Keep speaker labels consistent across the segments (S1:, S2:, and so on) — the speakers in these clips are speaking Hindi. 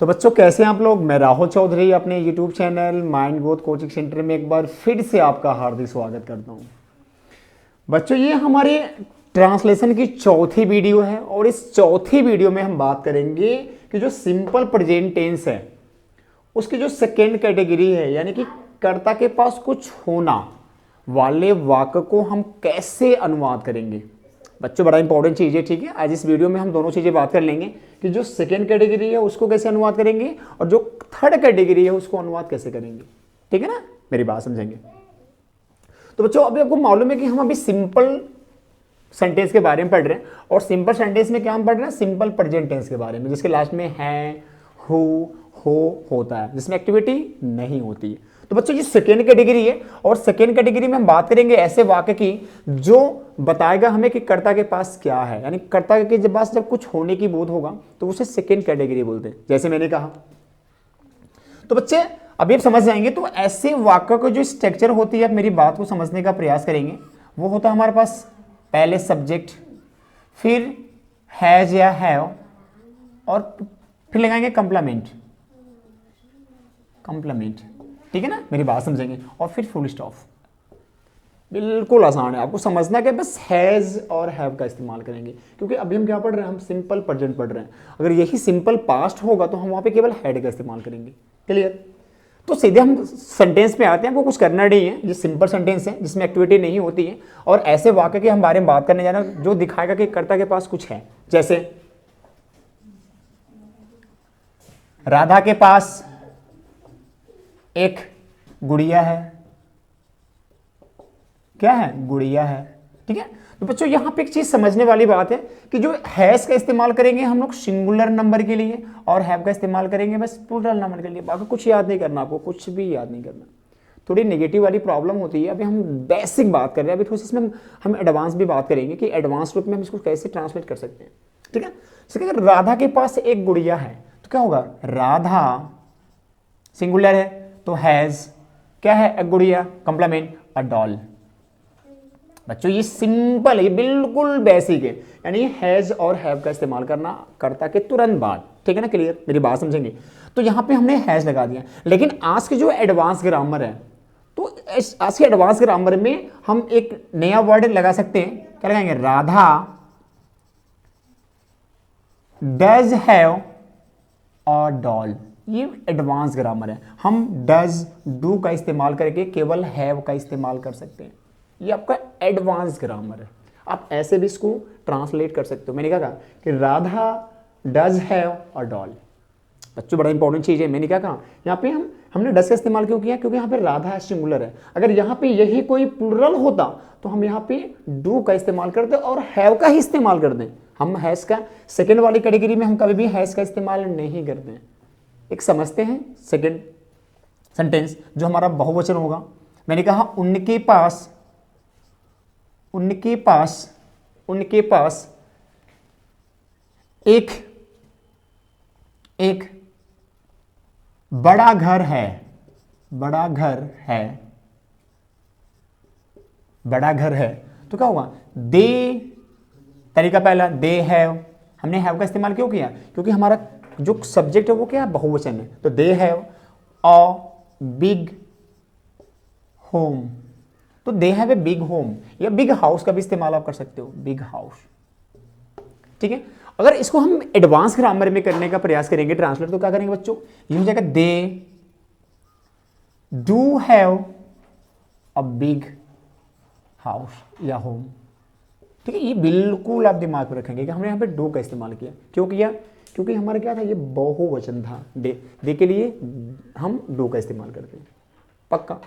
S1: तो बच्चों कैसे हैं आप लोग। मैं राहुल चौधरी अपने YouTube channel mind growth coaching centre में एक बार फिर से आपका हार्दिक स्वागत करता हूं। बच्चों ये हमारे ट्रांसलेशन की चौथी वीडियो है और इस चौथी वीडियो में हम बात करेंगे कि जो सिंपल प्रेजेंट टेंस है उसकी जो सेकेंड कैटेगरी है, यानी कि कर्ता के पास कुछ होना वाले वाक्य को हम कैसे अनुवाद करेंगे। बच्चों बड़ा इंपॉर्टेंट चीज़ है, ठीक है। आज इस वीडियो में हम दोनों चीज़ें बात कर लेंगे कि जो सेकेंड कैटेगरी है उसको कैसे अनुवाद करेंगे और जो थर्ड कैटेगरी है उसको अनुवाद कैसे करेंगे, ठीक है ना। मेरी बात समझेंगे। तो बच्चों अभी आपको मालूम है कि हम अभी सिंपल सेंटेंस के बारे में पढ़ रहे हैं और सिंपल सेंटेंस में क्या हम पढ़ रहे हैं, सिंपल प्रेजेंट टेंस के बारे में, जिसके लास्ट में है, हो होता है, जिसमें एक्टिविटी नहीं होती है। तो बच्चों ये सेकेंड कैटेगरी है और सेकेंड कैटेगरी में हम बात करेंगे ऐसे वाक्य की जो बताएगा हमें कि कर्ता के पास क्या है, यानी कर्ता के पास जब कुछ होने की बोध होगा तो उसे सेकेंड कैटेगरी बोलते हैं, जैसे मैंने कहा। तो बच्चे अभी आप समझ जाएंगे। तो ऐसे वाक्य को जो स्ट्रक्चर होती है, आप मेरी बात को समझने का प्रयास करेंगे। वो होता है हमारे पास पहले सब्जेक्ट, फिर हैज या हैव और फिर लगाएंगे कंप्लीमेंट, ठीक है ना। मेरी बात समझेंगे और फिर फुल स्टॉप। बिल्कुल आसान है, आपको समझना कि बस हैज और हैव का इस्तेमाल करेंगे, क्योंकि अभी हम क्या पढ़ रहे हैं, हम सिंपल प्रेजेंट पढ़ रहे हैं। अगर यही सिंपल पास्ट होगा तो हम वहां पे केवल हैड का इस्तेमाल करेंगे। क्लियर। तो सीधे हम सेंटेंस पे आते हैं। आपको कुछ करना नहीं है, ये सिंपल सेंटेंस है जिसमें एक्टिविटी नहीं होती है और ऐसे वाक्य के हम बारे में बात करने जा रहे हैं जो दिखाएगा कि कर्ता के पास कुछ है। जैसे राधा के पास एक गुड़िया है। क्या है, गुड़िया है, ठीक है। तो बच्चों यहां पे एक चीज समझने वाली बात है कि जो हैज का इस्तेमाल करेंगे हम लोग सिंगुलर नंबर के लिए और हैव का इस्तेमाल करेंगे बस प्लूरल नंबर के लिए। बाकी कुछ याद नहीं करना, आपको कुछ भी याद नहीं करना। थोड़ी नेगेटिव वाली प्रॉब्लम होती है। अभी हम बेसिक बात कर रहे हैं, अभी थोड़ी सी इसमें हम एडवांस भी बात करेंगे कि एडवांस रूप में हम इसको कैसे ट्रांसलेट कर सकते हैं, ठीक है। जैसे अगर राधा के पास एक गुड़िया है तो क्या होगा, राधा सिंगुलर है तो हैज, क्या है, एक गुड़िया, कंप्लीमेंट अ डॉल। बच्चों ये सिंपल है, ये बिल्कुल बेसिक है, यानी हैज और हैव का इस्तेमाल करना कर्ता के तुरंत बाद, ठीक है ना। क्लियर, मेरी बात समझेंगे। तो यहां पे हमने हैज लगा दिया, लेकिन आज के जो एडवांस ग्रामर है, तो आज के एडवांस ग्रामर में हम एक नया वर्ड लगा सकते हैं। क्या लगाएंगे, Radha does have a doll. ये एडवांस ग्रामर है। हम डज, डू का इस्तेमाल करके केवल हैव का इस्तेमाल कर सकते हैं। ये आपका एडवांस ग्रामर है। आप ऐसे भी इसको ट्रांसलेट कर सकते हो। मैंने क्या कहा कि Radha does have a doll. बच्चों बड़ा इंपॉर्टेंट चीज है। मैंने क्या कहा, यहाँ पे हमने डज का इस्तेमाल क्यों किया, क्योंकि यहाँ पे राधा सिंगुलर है। अगर यहाँ पे यही कोई प्लूरल होता तो हम यहाँ पे डू का इस्तेमाल करते और हैव का ही इस्तेमाल करते। हम हैज का सेकेंड वाली कैटेगरी में हम कभी भी हैज का इस्तेमाल नहीं करते हैं। एक समझते हैं सेकेंड सेंटेंस जो हमारा बहुवचन होगा। मैंने कहा उनके पास एक बड़ा घर है। तो क्या होगा, दे, तरीका पहला, दे हैव। हमने हैव का इस्तेमाल क्यों किया, क्योंकि हमारा जो सब्जेक्ट है वो क्या है, बहुवचन है। तो they have a big home. तो they have a big home या बिग हाउस का भी इस्तेमाल आप कर सकते हो, बिग हाउस, ठीक है। अगर इसको हम एडवांस ग्रामर में करने का प्रयास करेंगे ट्रांसलेट, तो क्या करेंगे बच्चों, ये हो जाएगा they do have a big house या होम, ठीक है। ये बिल्कुल आप दिमाग में रखेंगे कि हमने यहाँ पे डू का इस्तेमाल किया। क्यों किया, क्योंकि हमारा क्या था, ये बहुवचन था। दे के लिए हम डू का इस्तेमाल करते हैं, पक्का।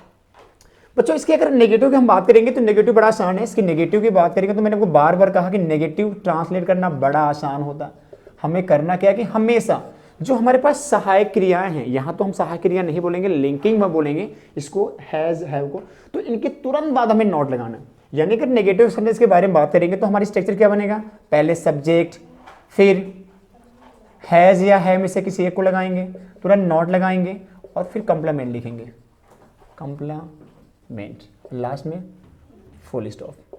S1: बच्चों इसके अगर नेगेटिव की हम बात करेंगे तो नेगेटिव बड़ा आसान है। इसकी नेगेटिव की बात करेंगे तो मैंने आपको बार बार कहा कि नेगेटिव ट्रांसलेट करना बड़ा आसान होता है। हमें करना क्या है कि हमेशा जो हमारे पास सहायक क्रियाएं हैं, यहां तो हम सहायक क्रिया नहीं बोलेंगे, लिंकिंग में बोलेंगे इसको, हैज हैव को, तो इनके तुरंत बाद हमें नॉट लगाना है। यानी कि नेगेटिव सेंटेंस के बारे में बात करेंगे तो हमारी स्ट्रक्चर क्या बनेगा, पहले सब्जेक्ट, फिर हैज या है में से किसी एक को लगाएंगे, तुरंत नॉट लगाएंगे और फिर कंप्लीमेंट लिखेंगे, कंप्लीमेंट, लास्ट में फुल स्टॉप।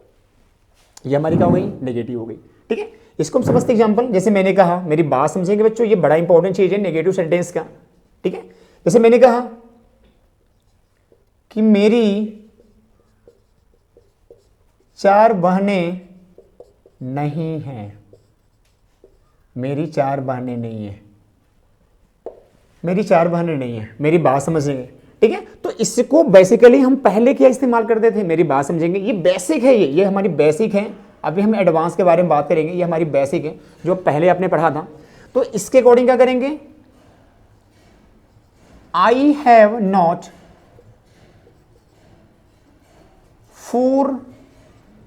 S1: ये हमारी क्या हो गई, नेगेटिव हो गई। ठीक है, इसको हम समझते एग्जाम्पल, जैसे मैंने कहा, मेरी बात समझेंगे बच्चों, ये बड़ा इंपॉर्टेंट चीज है नेगेटिव सेंटेंस का। ठीक है, जैसे मैंने कहा कि मेरी 4 बहनें नहीं हैं, मेरी 4 बहनें नहीं है, मेरी 4 बहनें नहीं है, मेरी बात समझेंगे। ठीक है, तो इसको बेसिकली हम पहले क्या इस्तेमाल करते थे, मेरी बात समझेंगे, ये बेसिक है, ये हमारी बेसिक है। अभी हम एडवांस के बारे में बात करेंगे, ये हमारी बेसिक है जो पहले आपने पढ़ा था। तो इसके अकॉर्डिंग क्या करेंगे, आई हैव नॉट 4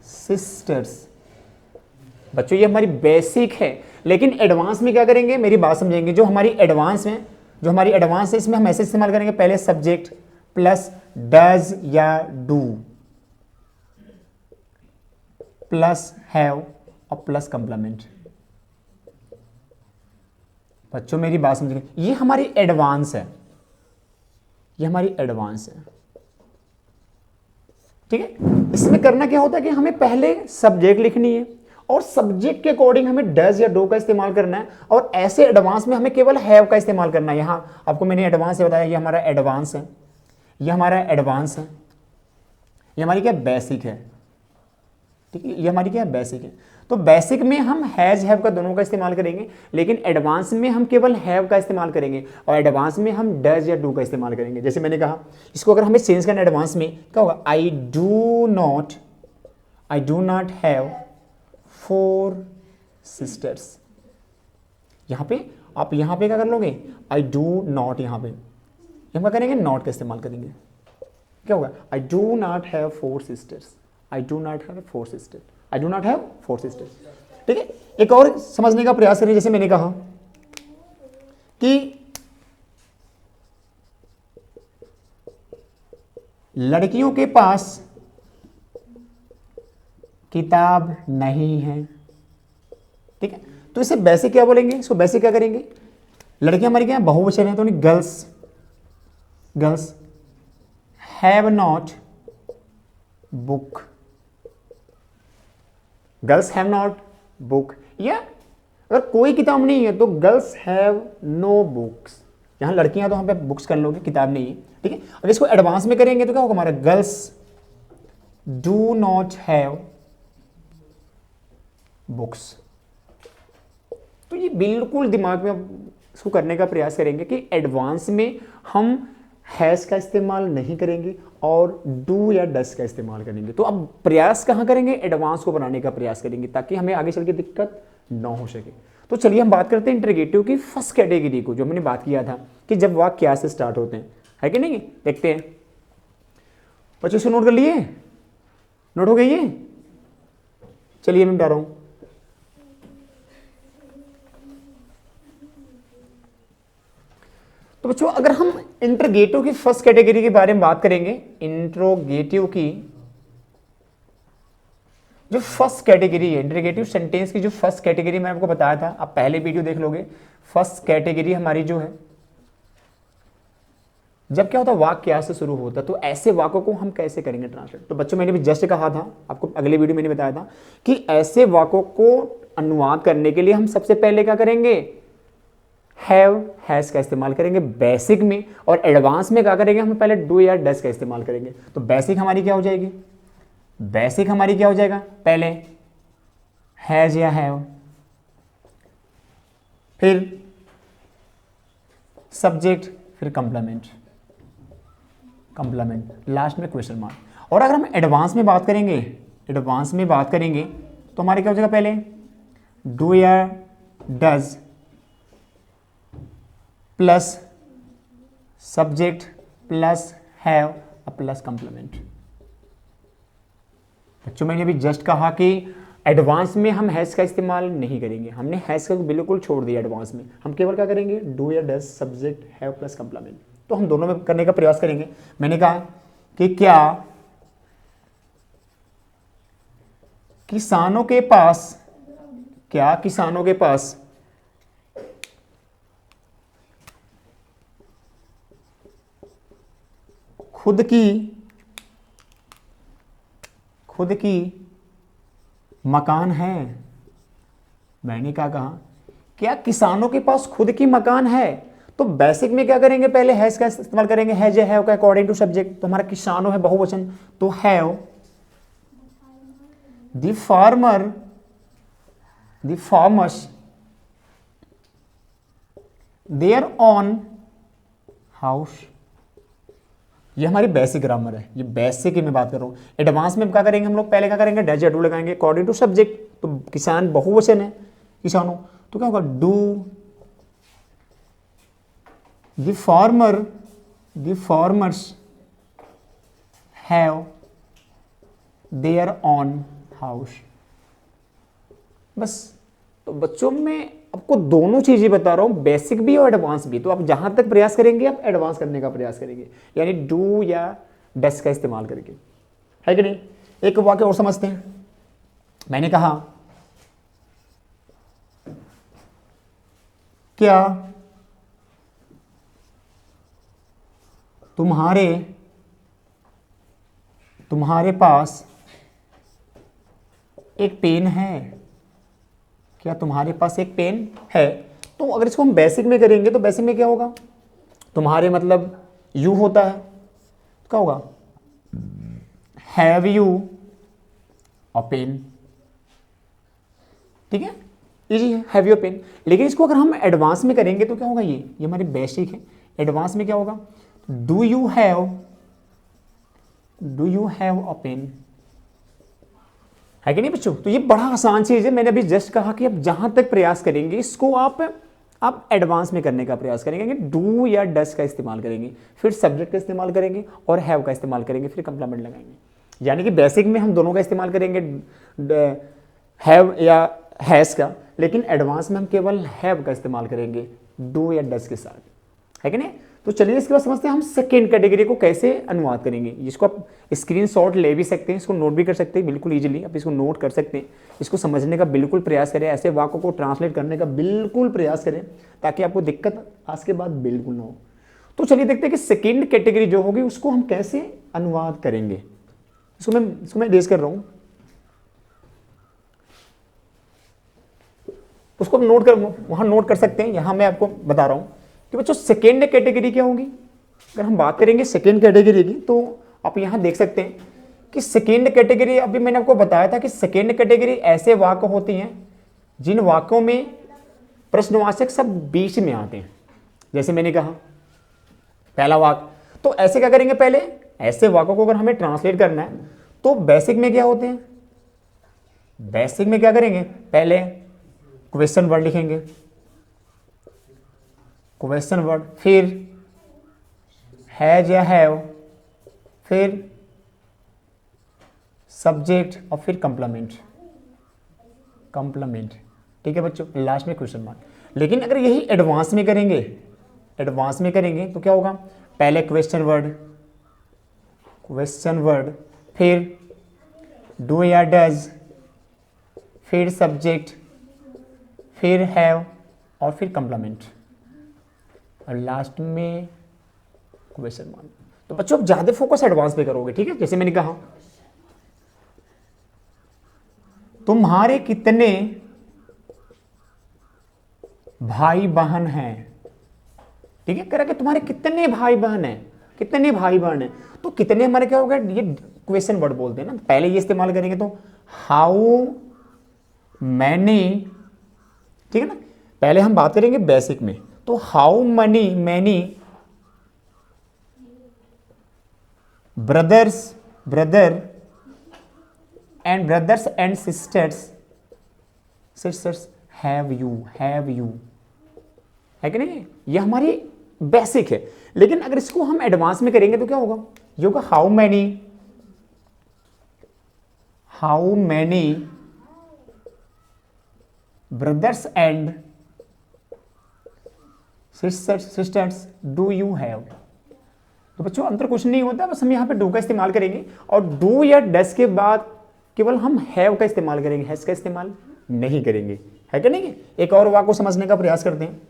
S1: सिस्टर्स। बच्चों ये हमारी बेसिक है, लेकिन एडवांस में क्या करेंगे, मेरी बात समझेंगे, जो हमारी एडवांस में, जो हमारी एडवांस है, इसमें हम ऐसे इस्तेमाल करेंगे, पहले सब्जेक्ट प्लस डज या डू प्लस हैव और प्लस कंप्लीमेंट। बच्चों मेरी बात समझेंगे, ये हमारी एडवांस है, ये हमारी एडवांस है। ठीक है, इसमें करना क्या होता है कि हमें पहले सब्जेक्ट लिखनी है और सब्जेक्ट के अकॉर्डिंग हमें डज या डू का इस्तेमाल करना है, और ऐसे एडवांस में हमें केवल हैव का इस्तेमाल करना है। यहां आपको मैंने एडवांस से बताया, ये हमारा एडवांस है, ये हमारा एडवांस है, ये हमारी क्या बेसिक है। ठीक है, ये हमारी क्या बेसिक है। तो बेसिक में हम हैज हैव का दोनों का इस्तेमाल करेंगे, लेकिन एडवांस में हम केवल हैव का इस्तेमाल करेंगे, और एडवांस में हम डज या डू का इस्तेमाल करेंगे। जैसे मैंने कहा, इसको अगर हमें चेंज करना एडवांस में क्या होगा, I do not have 4 sisters. यहां पे आप यहां पे क्या कर लोगे, आई डू नॉट, यहां पे हम क्या करेंगे, नॉट का इस्तेमाल करेंगे। क्या होगा, I do not have 4 sisters, I do not have 4 sister, I do not have 4 sisters. ठीक है, एक और समझने का प्रयास करें। जैसे मैंने कहा कि लड़कियों के पास किताब नहीं है। ठीक है, तो इसे बेसिक क्या बोलेंगे, इसको बेसिक क्या करेंगे, लड़कियां हमारी क्या बहुवचन है, तो नहीं, girls have not book, girls have not book, या अगर कोई किताब नहीं है तो गर्ल्स हैव नो बुक्स। यहां लड़कियां तो हम पे बुक्स कर लोगे, किताब नहीं है। ठीक है, अगर इसको एडवांस में करेंगे तो क्या होगा, हमारा girls do not have books. तो ये बिल्कुल दिमाग में इसको करने का प्रयास करेंगे कि एडवांस में हम हैज का इस्तेमाल नहीं करेंगे और डू या डस का इस्तेमाल करेंगे। तो अब प्रयास कहां करेंगे, एडवांस को बनाने का प्रयास करेंगे, ताकि हमें आगे चल के दिक्कत ना हो सके। तो चलिए हम बात करते हैं इंटरगेटिव की फर्स्ट कैटेगरी को, जो मैंने बात किया था कि जब वाक्य क्या से स्टार्ट होते हैं, है कि नहीं। देखते हैं बच्चों, इसको नोट कर लिए, नोट हो गई ये। चलिए मैं बता रहा हूं, तो बच्चों अगर हम इंटरगेटिव की फर्स्ट कैटेगरी के बारे में बात करेंगे, इंट्रोगेटिव की जो फर्स्ट कैटेगरी है, इंटरगेटिव सेंटेंस की जो फर्स्ट कैटेगरी मैं आपको बताया था, आप पहले वीडियो देख लोगे। फर्स्ट कैटेगरी हमारी जो है, जब क्या होता है वाक्य क्या से शुरू होता है, तो ऐसे वाक्यों को हम कैसे करेंगे ट्रांसलेट। तो बच्चों मैंने भी जस्ट कहा था आपको, अगले वीडियो मैंने बताया था कि ऐसे वाक्यों को अनुवाद करने के लिए हम सबसे पहले क्या करेंगे, हैव हैज का इस्तेमाल करेंगे बेसिक में, और एडवांस में क्या करेंगे, हम पहले डू या डस का इस्तेमाल करेंगे। तो बेसिक हमारी क्या हो जाएगी, बेसिक हमारी क्या हो जाएगा, पहले हैज या हैव, फिर सब्जेक्ट, फिर कंप्लीमेंट, लास्ट में क्वेश्चन मार्क। और अगर हम एडवांस में बात करेंगे, एडवांस में बात करेंगे तो हमारे क्या हो जाएगा, पहले डू या does plus subject plus have plus complement. बच्चों मैंने भी जस्ट कहा कि एडवांस में हम हैज का इस्तेमाल नहीं करेंगे, हमने हैज का बिल्कुल छोड़ दिया एडवांस में, हम केवल क्या करेंगे, डू या does subject have plus complement. तो हम दोनों में करने का प्रयास करेंगे। मैंने कहा कि क्या किसानों के पास, क्या किसानों के पास खुद की मकान है, मैंने क्या कहा, क्या किसानों के पास खुद की मकान है? तो बेसिक में क्या करेंगे, पहले हैज का इस्तेमाल करेंगे, हैज या हैव का अकॉर्डिंग टू सब्जेक्ट। तो हमारा किसानों है बहुवचन, तो have the farmers their own house. ये हमारी बेसिक ग्रामर है, ये बेसिक ही मैं बात कर रहा हूँ। एडवांस में क्या करेंगे हम लोग, पहले क्या करेंगे, डज या डू लगाएंगे अकॉर्डिंग टू सब्जेक्ट। तो किसान बहुवचन है, किसानों, तो क्या होगा, do the farmers have their own house. बस। तो बच्चों में आपको दोनों चीजें बता रहा हूं, बेसिक भी और एडवांस भी। तो आप जहां तक प्रयास करेंगे आप एडवांस करने का प्रयास करेंगे, यानी डू या डस का इस्तेमाल करके, है कि नहीं। एक वाक्य और समझते हैं। मैंने कहा, क्या तुम्हारे पास एक पेन है? क्या तुम्हारे पास एक पेन है? तो अगर इसको हम बेसिक में करेंगे तो बेसिक में क्या होगा, तुम्हारे मतलब यू होता है, तो क्या होगा, हैव यू अ पेन। ठीक है, इजी है, हैव यू अ पेन। लेकिन इसको अगर हम एडवांस में करेंगे तो क्या होगा, ये हमारी बेसिक है। एडवांस में क्या होगा, do you have a pen, है कि नहीं बच्चों। तो ये बड़ा आसान चीज है। मैंने अभी जस्ट कहा कि आप जहां तक प्रयास करेंगे इसको आप एडवांस में करने का प्रयास करेंगे, डू या डस का इस्तेमाल करेंगे, फिर सब्जेक्ट का इस्तेमाल करेंगे और हैव का इस्तेमाल करेंगे, फिर कंप्लीमेंट लगाएंगे। यानी कि बेसिक में हम दोनों का इस्तेमाल करेंगे, हैव या हैज का, लेकिन एडवांस में हम केवल हैव का इस्तेमाल करेंगे डू या डस के साथ, है कि नहीं। तो चलिए इसके बाद समझते हैं हम सेकेंड कैटेगरी को कैसे अनुवाद करेंगे। इसको आप स्क्रीनशॉट ले भी सकते हैं, इसको नोट भी कर सकते हैं, बिल्कुल इजीली आप इसको नोट कर सकते हैं। इसको समझने का बिल्कुल प्रयास करें, ऐसे वाक्यों को ट्रांसलेट करने का बिल्कुल प्रयास करें, ताकि आपको दिक्कत आज के बाद बिल्कुल ना हो। तो चलिए देखते हैं कि सेकेंड कैटेगरी जो होगी उसको हम कैसे अनुवाद करेंगे। इसको मैं रेज कर रहा हूँ, उसको नोट कर, वहां नोट कर सकते हैं। यहां मैं आपको बता रहा हूं कि बच्चों सेकेंड कैटेगरी क्या होगी। अगर हम बात करेंगे सेकेंड कैटेगरी की, तो आप यहां देख सकते हैं कि सेकेंड कैटेगरी, अभी मैंने आपको बताया था कि सेकेंड कैटेगरी ऐसे वाक्य होती हैं जिन वाक्यों में प्रश्नवाचक सब बीच में आते हैं। जैसे मैंने कहा पहला वाक्य, तो ऐसे क्या करेंगे, पहले ऐसे वाक्यों को अगर हमें ट्रांसलेट करना है तो बेसिक में क्या होते हैं, बेसिक में क्या करेंगे, पहले क्वेश्चन वर्ड लिखेंगे, क्वेश्चन वर्ड, फिर हैज या हैव, फिर सब्जेक्ट और फिर कंप्लीमेंट। ठीक है बच्चों, लास्ट में क्वेश्चन मार्क। लेकिन अगर यही एडवांस में करेंगे, तो क्या होगा, पहले क्वेश्चन वर्ड, फिर डू या डज, फिर सब्जेक्ट, फिर हैव और फिर कंप्लीमेंट और लास्ट में क्वेश्चन मार्क। तो बच्चों आप ज्यादा फोकस एडवांस पे करोगे, ठीक है। जैसे मैंने कहा तुम्हारे कितने भाई बहन हैं, ठीक है, कह कि तुम्हारे कितने भाई बहन हैं, तो कितने हमारे क्या होगा, ये क्वेश्चन वर्ड बोलते हैं ना, पहले ये इस्तेमाल करेंगे तो हाउ मैनी, ठीक है ना। पहले हम बात करेंगे बेसिक में, तो how many brothers and sisters have you, है कि नहीं। ये हमारी बेसिक है। लेकिन अगर इसको हम एडवांस में करेंगे तो क्या होगा, ये होगा how many brothers and sisters do you have. तो बच्चों अंतर कुछ नहीं होता, बस हम यहां पे डू का इस्तेमाल करेंगे और डू या डस के बाद केवल हम हैव का इस्तेमाल करेंगे, हैज का इस्तेमाल नहीं करेंगे, है कि नहीं। एक और वाक्य को समझने का प्रयास करते हैं।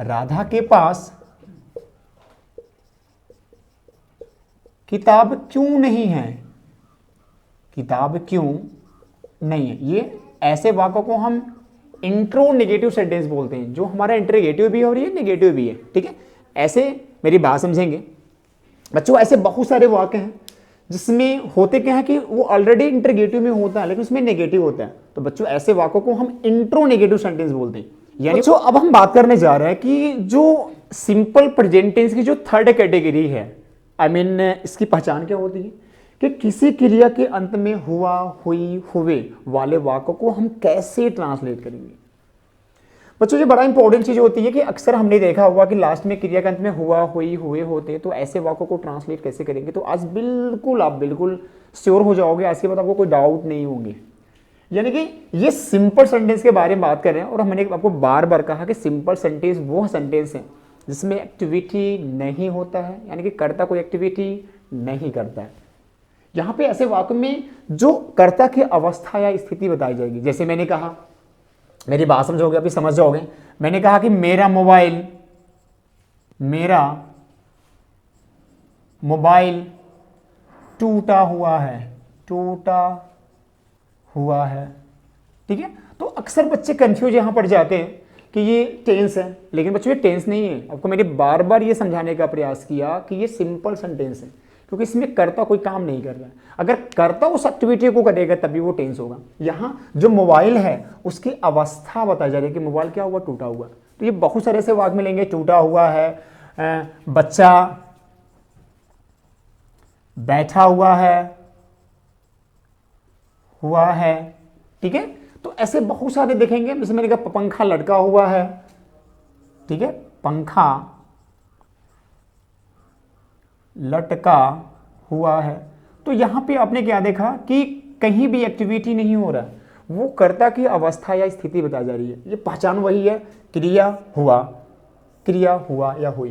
S1: राधा के पास किताब क्यों नहीं है, किताब क्यों नहीं है। ये ऐसे वाक्यों को हम इंट्रोनेगेटिव सेंटेंस बोलते हैं, जो हमारा इंट्रोगेटिव भी है और ये नेगेटिव भी है। ठीक है, ऐसे मेरी बात समझेंगे बच्चों। ऐसे बहुत सारे वाक्य हैं जिसमें होते क्या है कि वो ऑलरेडी इंट्रोगेटिव में होता है लेकिन उसमें नेगेटिव होता है, तो बच्चों ऐसे वाक्यों को हम इंट्रोनेगेटिव सेंटेंस बोलते हैं। यानी बच्चों अब हम बात करने जा रहे हैं कि जो सिंपल प्रेजेंट टेंस की जो थर्ड कैटेगरी है, आई मीन इसकी पहचान क्या होती है कि किसी क्रिया के अंत में हुआ, हुई, हुए वाले वाक्यों को हम कैसे ट्रांसलेट करेंगे। बच्चों ये बड़ा इंपॉर्टेंट चीज होती है कि अक्सर हमने देखा होगा कि लास्ट में क्रिया के अंत में हुआ, हुई, हुए होते, तो ऐसे वाक्यों को ट्रांसलेट कैसे करेंगे। तो आज बिल्कुल आप बिल्कुल श्योर हो जाओगे, आज के बाद आपको कोई डाउट नहीं होंगे। यानी कि ये सिंपल सेंटेंस के बारे में बात कर रहे हैं और मैंने आपको बार बार कहा कि सिंपल सेंटेंस वो सेंटेंस है जिसमें एक्टिविटी नहीं होता है, यानी कि कर्ता कोई एक्टिविटी नहीं करता है। यहां पे ऐसे वाक्य में जो कर्ता की अवस्था या स्थिति बताई जाएगी। जैसे मैंने कहा, मेरी बात समझोगे, अभी समझ जाओगे। मैंने कहा कि मेरा मोबाइल टूटा हुआ है। ठीक है, तो अक्सर बच्चे कंफ्यूज यहां पड़ जाते हैं कि ये टेंस है, लेकिन बच्चों ये टेंस नहीं है। आपको मैंने बार बार ये समझाने का प्रयास किया कि ये सिंपल सेंटेंस है, क्योंकि इसमें कर्ता कोई काम नहीं कर रहा है। अगर कर्ता उस एक्टिविटी को करेगा तभी वो टेंस होगा। यहां जो मोबाइल है उसकी अवस्था बताई जा रही है कि मोबाइल क्या हुआ, टूटा हुआ। तो ये बहुत सारे ऐसे वाक्य मिलेंगे, टूटा हुआ है, बच्चा बैठा हुआ है। ठीक है, तो ऐसे बहुत सारे देखेंगे। जैसे मैंने कहा पंखा लटका हुआ है। ठीक है, पंखा लटका हुआ है। तो यहां पे आपने क्या देखा कि कहीं भी एक्टिविटी नहीं हो रहा, वो कर्ता की अवस्था या स्थिति बताई जा रही है। ये पहचान वही है, क्रिया हुआ या हुई,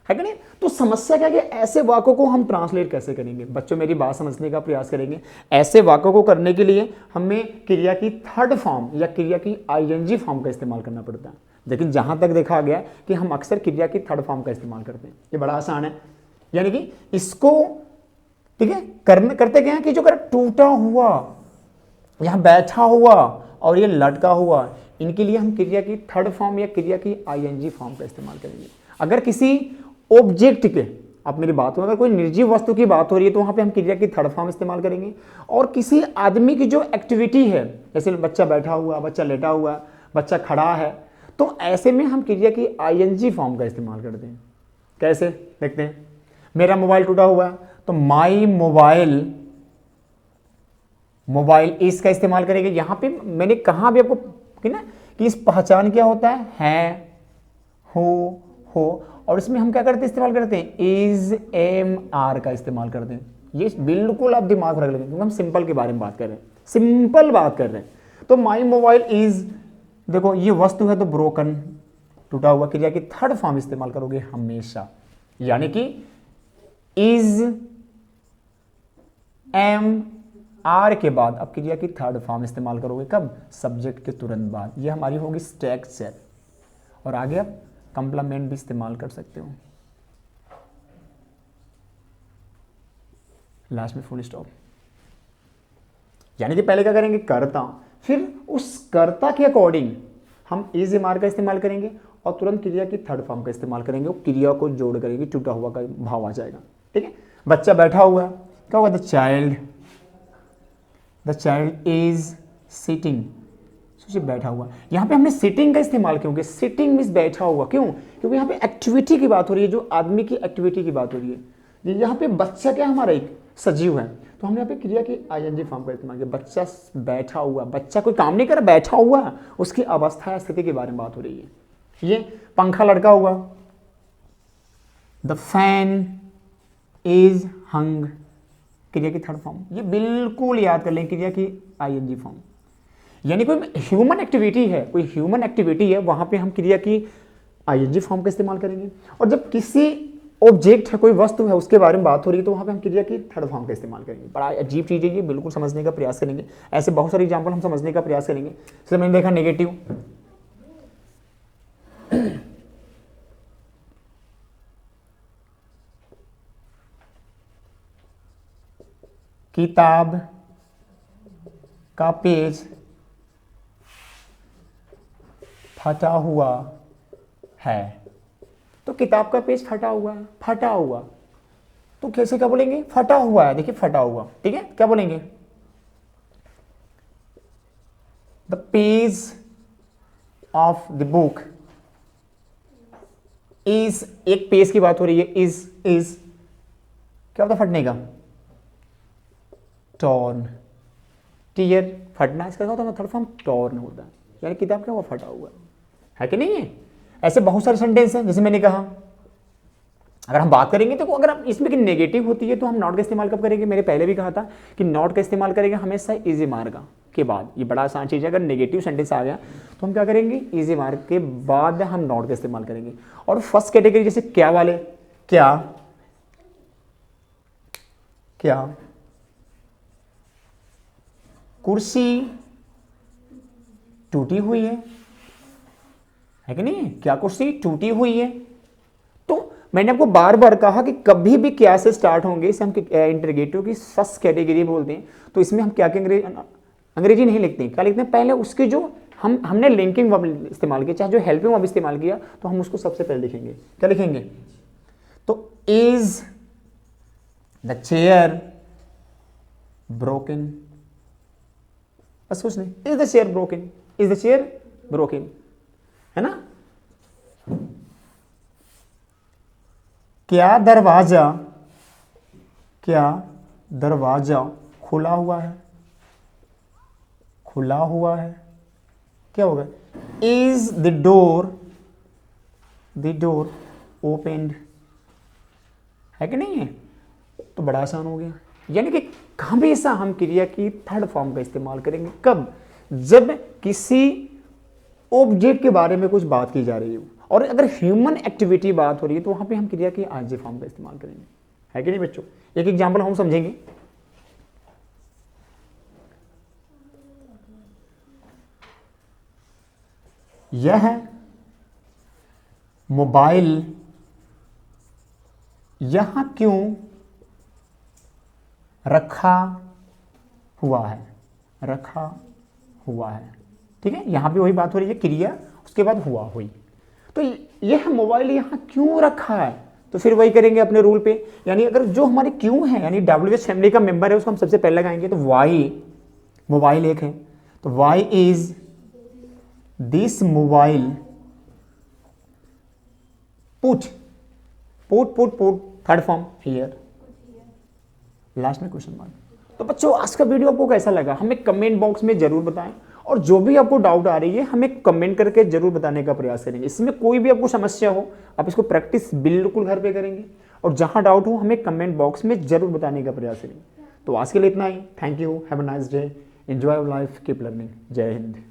S1: है कि नहीं। तो समस्या क्या है कि ऐसे वाक्यों को हम ट्रांसलेट कैसे करेंगे। बच्चों मेरी बात समझने का प्रयास करेंगे। ऐसे वाक्यों को करने के लिए हमें क्रिया की थर्ड फॉर्म या क्रिया की आईएनजी फॉर्म का इस्तेमाल करना पड़ता है। लेकिन जहां तक देखा गया कि हम अक्सर क्रिया की थर्ड फॉर्म का इस्तेमाल करते हैं। ये बड़ा आसान है, यानी कि इसको ठीक है करते क्या है कि जो कर टूटा हुआ, यहां बैठा हुआ और ये लटका हुआ, इनके लिए हम क्रिया की थर्ड फॉर्म या क्रिया की आईएनजी फॉर्म का इस्तेमाल करेंगे। अगर किसी ऑब्जेक्ट के, आप मेरी बात में, अगर कोई निर्जीव वस्तु की बात हो रही है तो वहां पे हम क्रिया की थर्ड फॉर्म इस्तेमाल करेंगे। और किसी आदमी की जो एक्टिविटी है, जैसे बच्चा बैठा हुआ, बच्चा लेटा हुआ, बच्चा खड़ा है, तो ऐसे में हम क्रिया की आईएनजी फॉर्म का इस्तेमाल करते हैं। कैसे देखते हैं। मेरा मोबाइल टूटा हुआ है तो माई मोबाइल इस का इस्तेमाल करेंगे। यहां पे मैंने कहा भी आपको कि ना कि इस पहचान क्या होता है हो, और इसमें हम क्या करते हैं, इस्तेमाल करते हैं इज एम आर का इस्तेमाल करते हैं। ये बिल्कुल आप दिमाग रख लेते हैं क्योंकि हम सिंपल के बारे में बात कर रहे हैं, सिंपल बात कर रहे हैं। तो माई मोबाइल इज, देखो ये वस्तु है तो ब्रोकन, टूटा हुआ, क्रिया की थर्ड फॉर्म इस्तेमाल करोगे हमेशा, यानी कि इज एम आर के बाद अब क्रिया की थर्ड फॉर्म इस्तेमाल करोगे कब, सब्जेक्ट के तुरंत बाद। ये हमारी होगी स्ट्रक्चर। और आगे आप कंप्लीमेंट भी इस्तेमाल कर सकते हो, लास्ट में फुल स्टॉप। यानी कि पहले क्या करेंगे, कर्ता, फिर उस कर्ता के अकॉर्डिंग हम इज एम आर का इस्तेमाल करेंगे और तुरंत क्रिया की थर्ड फॉर्म का इस्तेमाल करेंगे। वो क्रिया को जोड़ करेंगे, टूटा हुआ का भाव आ जाएगा। ठीक है, बच्चा बैठा हुआ है, क्या होगा, द चाइल्ड इज सिटिंग, सोचिए बैठा हुआ। यहां पे हमने सिटिंग का इस्तेमाल क्यों किया, सिटिंग मींस बैठा हुआ, क्यों, क्योंकि यहां पे एक्टिविटी की बात हो रही है, जो आदमी की एक्टिविटी की बात हो रही है। यहां पे बच्चा क्या हमारा एक सजीव है, तो हमने यहाँ पे क्रिया की आईएनजी फॉर्म का इस्तेमाल किया। बच्चा बैठा हुआ, बच्चा कोई काम नहीं कर रहा, बैठा हुआ, उसकी अवस्था या स्थिति के बारे में बात हो रही है। ये पंखा लटका हुआ, द फैन इज हंग, क्रिया की थर्ड फॉर्म। ये बिल्कुल याद कर लें, क्रिया की आईएनजी फॉर्म। यानी कोई ह्यूमन एक्टिविटी है, कोई ह्यूमन एक्टिविटी है, वहां पे हम क्रिया की आईएनजी फॉर्म का इस्तेमाल करेंगे। और जब किसी ऑब्जेक्ट है, कोई वस्तु है, उसके बारे में बात हो रही है, तो वहां पे हम क्रिया की थर्ड फॉर्म का इस्तेमाल करेंगे। बड़ा अजीब चीज है ये, बिल्कुल समझने का प्रयास करेंगे। ऐसे बहुत सारे एग्जाम्पल हम समझने का प्रयास करेंगे। जैसे मैंने देखा नेगेटिव, किताब का पेज फटा हुआ है। तो किताब का पेज फटा हुआ है, फटा हुआ, तो कैसे क्या बोलेंगे, फटा हुआ है। देखिए फटा हुआ, ठीक है, क्या बोलेंगे, the page of the book is, एक पेज की बात हो रही है, इज क्या होता है फटने का, टॉर्न, टीयर फटना, इसका क्या होता है, थर्ड फॉर्म टॉर्न होता है, यानी किताब क्या हुआ, फटा हुआ है कि नहीं है। ऐसे बहुत सारे सेंटेंस हैं, जैसे मैंने कहा अगर हम बात करेंगे तो अगर हम इसमें कि नेगेटिव होती है तो हम नॉट का इस्तेमाल कब करेंगे, मैंने पहले भी कहा था कि नॉट का इस्तेमाल करेंगे हमेशा इजी मार्क के बाद। ये बड़ा आसान चीज़ है, अगर नेगेटिव सेंटेंस आ गया तो हम क्या करेंगे, इजी मार्क के बाद हम नॉट का इस्तेमाल करेंगे। और फर्स्ट कैटेगरी जैसे क्या वाले, क्या क्या कुर्सी टूटी हुई है कि नहीं, क्या कुर्सी टूटी हुई है। तो मैंने आपको बार बार कहा कि कभी भी क्या से स्टार्ट होंगे इसे हम इंटरोगेटिव की फर्स्ट कैटेगरी बोलते हैं। तो इसमें हम क्या अंग्रेजी नहीं लिखते हैं, क्या लिखते हैं, पहले उसके जो हमने लिंकिंग वर्ब इस्तेमाल किया, चाहे जो हेल्पिंग वर्ब इस्तेमाल किया, तो हम उसको सबसे पहले लिखेंगे, क्या लिखेंगे, तो इज द चेयर ब्रोकन, बस कुछ नहीं, is the chair broken, is the chair broken, है ना। क्या दरवाजा खुला हुआ है, खुला हुआ है, क्या होगा, इज द डोर ओपेन्ड, है कि नहीं है। तो बड़ा आसान हो गया, यानी कि हमेशा हम क्रिया की थर्ड फॉर्म का इस्तेमाल करेंगे, कब, जब किसी ऑब्जेक्ट के बारे में कुछ बात की जा रही हो, और अगर ह्यूमन एक्टिविटी बात हो रही है तो वहां पे हम क्रिया की आईएनजी फॉर्म का इस्तेमाल करेंगे, है कि नहीं बच्चों। एक एग्जांपल हम समझेंगे, यह मोबाइल यहां क्यों रखा हुआ है, रखा हुआ है, ठीक है, यहां पे वही बात हो रही है, क्रिया उसके बाद हुआ हुई। तो यह मोबाइल यहां क्यों रखा है, तो फिर वही करेंगे अपने रूल पे, यानी अगर जो हमारे क्यों है यानी WH फैमिली का मेंबर है उसको हम सबसे पहले लगाएंगे। तो वाई, मोबाइल एक है, तो why is this mobile put third form here, last में क्वेश्चन मार्क। तो बच्चों आज का वीडियो आपको कैसा लगा हमें कमेंट बॉक्स में जरूर बताएं, और जो भी आपको डाउट आ रही है हमें कमेंट करके जरूर बताने का प्रयास करेंगे। इसमें कोई भी आपको समस्या हो आप इसको प्रैक्टिस बिल्कुल घर पे करेंगे, और जहां डाउट हो हमें कमेंट बॉक्स में जरूर बताने का प्रयास करेंगे। तो आज के लिए इतना ही, thank you, have a nice day, enjoy your life, keep learning, जय हिंद।